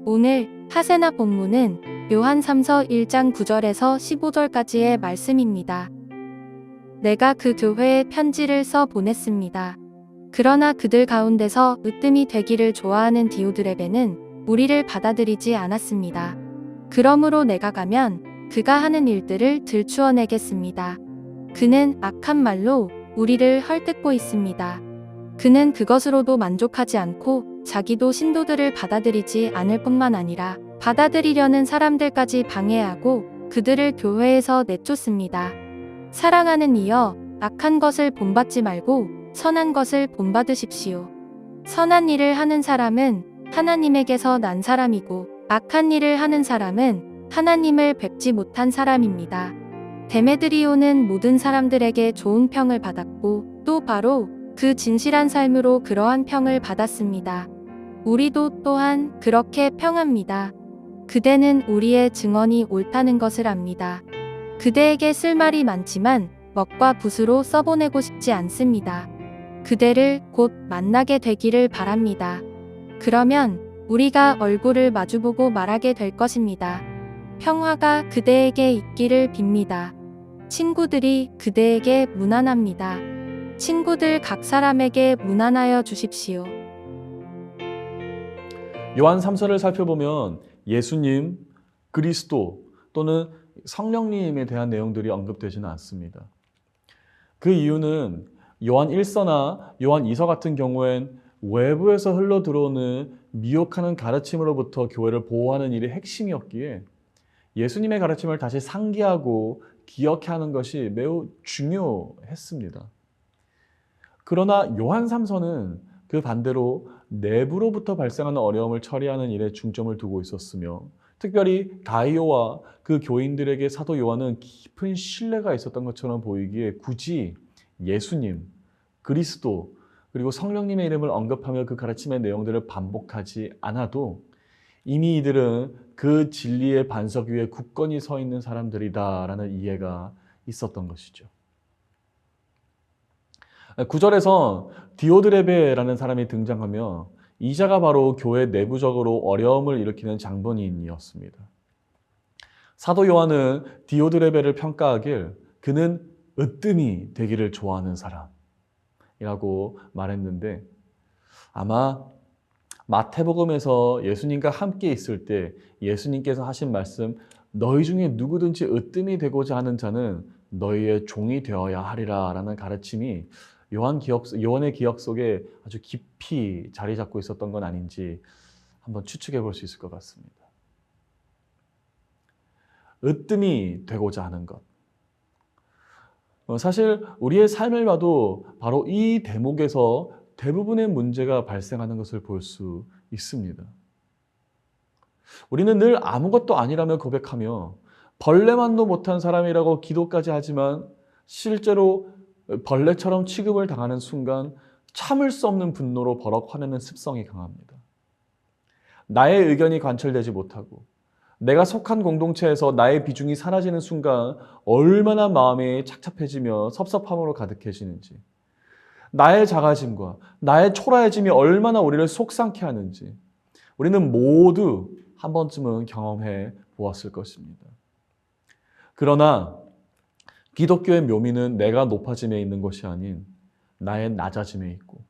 오늘 하세나 본문은 요한 3서 1장 9절에서 15절까지의 말씀입니다. 내가 그 교회에 편지를 써 보냈습니다. 그러나 그들 가운데서 으뜸이 되기를 좋아하는 디오드레베는 우리를 받아들이지 않았습니다. 그러므로 내가 가면 그가 하는 일들을 들추어내겠습니다. 그는 악한 말로 우리를 헐뜯고 있습니다. 그는 그것으로도 만족하지 않고 자기도 신도들을 받아들이지 않을 뿐만 아니라 받아들이려는 사람들까지 방해하고 그들을 교회에서 내쫓습니다. 사랑하는 이여, 악한 것을 본받지 말고 선한 것을 본받으십시오. 선한 일을 하는 사람은 하나님에게서 난 사람이고 악한 일을 하는 사람은 하나님을 뵙지 못한 사람입니다. 데메드리오는 모든 사람들에게 좋은 평을 받았고 또 바로 그 진실한 삶으로 그러한 평을 받았습니다. 우리도 또한 그렇게 평합니다. 그대는 우리의 증언이 옳다는 것을 압니다. 그대에게 쓸 말이 많지만 먹과 붓으로 써보내고 싶지 않습니다. 그대를 곧 만나게 되기를 바랍니다. 그러면 우리가 얼굴을 마주보고 말하게 될 것입니다. 평화가 그대에게 있기를 빕니다. 친구들이 그대에게 문안합니다. 친구들 각 사람에게 문안하여 주십시오. 요한 3서를 살펴보면 예수님, 그리스도 또는 성령님에 대한 내용들이 언급되지는 않습니다. 그 이유는 요한 1서나 요한 2서 같은 경우엔 외부에서 흘러 들어오는 미혹하는 가르침으로부터 교회를 보호하는 일이 핵심이었기에 예수님의 가르침을 다시 상기하고 기억해야 하는 것이 매우 중요했습니다. 그러나 요한 3서는 그 반대로 내부로부터 발생하는 어려움을 처리하는 일에 중점을 두고 있었으며 특별히 가이오와 그 교인들에게 사도 요한은 깊은 신뢰가 있었던 것처럼 보이기에 굳이 예수님, 그리스도 그리고 성령님의 이름을 언급하며 그 가르침의 내용들을 반복하지 않아도 이미 이들은 그 진리의 반석 위에 굳건히 서 있는 사람들이다라는 이해가 있었던 것이죠. 9절에서 디오드레베라는 사람이 등장하며 이 자가 바로 교회 내부적으로 어려움을 일으키는 장본인이었습니다. 사도 요한은 디오드레베를 평가하길 그는 으뜸이 되기를 좋아하는 사람이라고 말했는데 아마 마태복음에서 예수님과 함께 있을 때 예수님께서 하신 말씀 너희 중에 누구든지 으뜸이 되고자 하는 자는 너희의 종이 되어야 하리라 라는 가르침이 요한의 기억 속에 아주 깊이 자리 잡고 있었던 건 아닌지 한번 추측해 볼 수 있을 것 같습니다. 으뜸이 되고자 하는 것. 사실 우리의 삶을 봐도 바로 이 대목에서 대부분의 문제가 발생하는 것을 볼 수 있습니다. 우리는 늘 아무것도 아니라며 고백하며 벌레만도 못한 사람이라고 기도까지 하지만 실제로 벌레처럼 취급을 당하는 순간 참을 수 없는 분노로 버럭 화내는 습성이 강합니다. 나의 의견이 관철되지 못하고 내가 속한 공동체에서 나의 비중이 사라지는 순간 얼마나 마음이 착잡해지며 섭섭함으로 가득해지는지 나의 작아짐과 나의 초라해짐이 얼마나 우리를 속상케 하는지 우리는 모두 한 번쯤은 경험해 보았을 것입니다. 그러나 기독교의 묘미는 내가 높아짐에 있는 것이 아닌 나의 낮아짐에 있고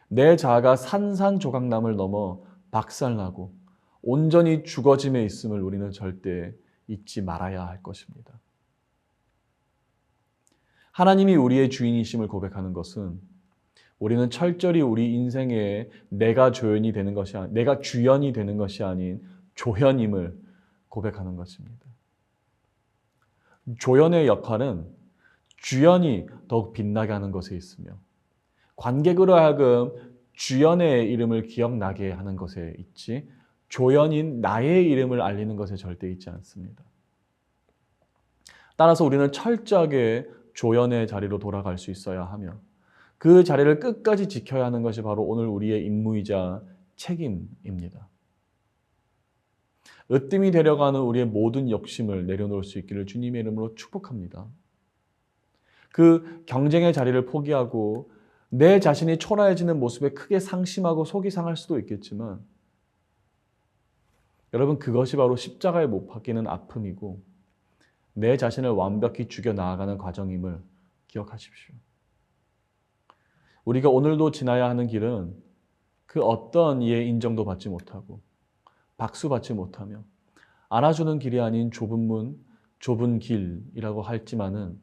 내 자아가 산산조각남을 넘어 박살나고 온전히 죽어짐에 있음을 우리는 절대 잊지 말아야 할 것입니다. 하나님이 우리의 주인이심을 고백하는 것은 우리는 철저히 우리 인생에 내가 주연이 되는 것이 아닌 조연임을 고백하는 것입니다. 조연의 역할은 주연이 더욱 빛나게 하는 것에 있으며 관객으로 하여금 주연의 이름을 기억나게 하는 것에 있지 조연인 나의 이름을 알리는 것에 절대 있지 않습니다. 따라서 우리는 철저하게 조연의 자리로 돌아갈 수 있어야 하며 그 자리를 끝까지 지켜야 하는 것이 바로 오늘 우리의 임무이자 책임입니다. 으뜸이 되려가는 우리의 모든 욕심을 내려놓을 수 있기를 주님의 이름으로 축복합니다. 그 경쟁의 자리를 포기하고 내 자신이 초라해지는 모습에 크게 상심하고 속이 상할 수도 있겠지만 여러분, 그것이 바로 십자가에 못 박히는 아픔이고 내 자신을 완벽히 죽여 나아가는 과정임을 기억하십시오. 우리가 오늘도 지나야 하는 길은 그 어떤 이의 인정도 받지 못하고 박수 받지 못하며 알아주는 길이 아닌 좁은 문, 좁은 길이라고 할지만은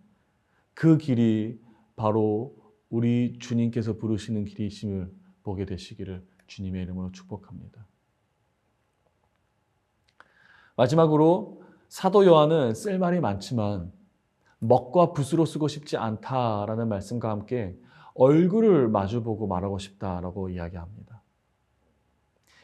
그 길이 바로 우리 주님께서 부르시는 길이심을 보게 되시기를 주님의 이름으로 축복합니다. 마지막으로 사도 요한은 쓸 말이 많지만 먹과 붓으로 쓰고 싶지 않다라는 말씀과 함께 얼굴을 마주보고 말하고 싶다라고 이야기합니다.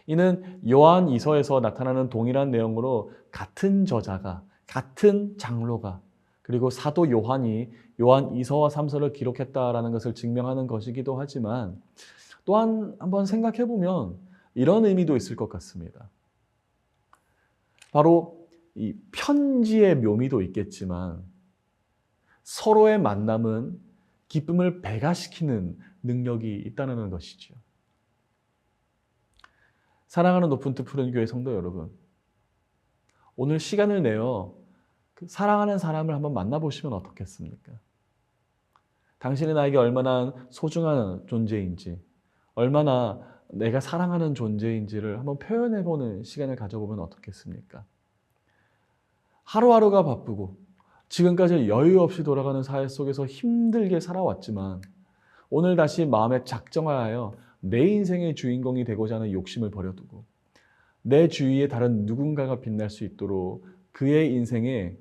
이는 요한 이서에서 나타나는 동일한 내용으로 같은 저자가, 같은 장로가, 그리고 사도 요한이 요한 이서와 삼서를 기록했다라는 것을 증명하는 것이기도 하지만 또한 한번 생각해 보면 이런 의미도 있을 것 같습니다. 바로 이 편지의 묘미도 있겠지만 서로의 만남은 기쁨을 배가시키는 능력이 있다는 것이죠. 사랑하는 높은 뜻 푸른 교회 성도 여러분, 오늘 시간을 내어 그 사랑하는 사람을 한번 만나보시면 어떻겠습니까? 당신이 나에게 얼마나 소중한 존재인지, 얼마나 내가 사랑하는 존재인지를 한번 표현해보는 시간을 가져보면 어떻겠습니까? 하루하루가 바쁘고 지금까지 여유 없이 돌아가는 사회 속에서 힘들게 살아왔지만 오늘 다시 마음에 작정하여 내 인생의 주인공이 되고자 하는 욕심을 버려두고 내 주위에 다른 누군가가 빛날 수 있도록 그의 인생에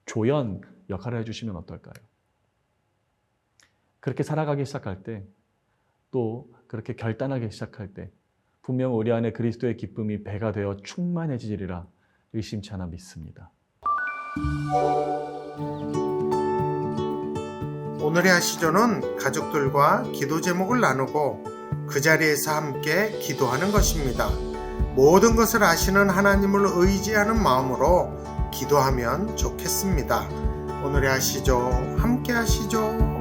조연 역할을 해주시면 어떨까요? 그렇게 살아가기 시작할 때, 또 그렇게 결단하기 시작할 때 분명 우리 안에 그리스도의 기쁨이 배가 되어 충만해지리라 의심치 않아 믿습니다. 오늘의 아시조는 가족들과 기도 제목을 나누고 그 자리에서 함께 기도하는 것입니다. 모든 것을 아시는 하나님을 의지하는 마음으로 기도하면 좋겠습니다. 오늘의 아시조 함께 하시죠.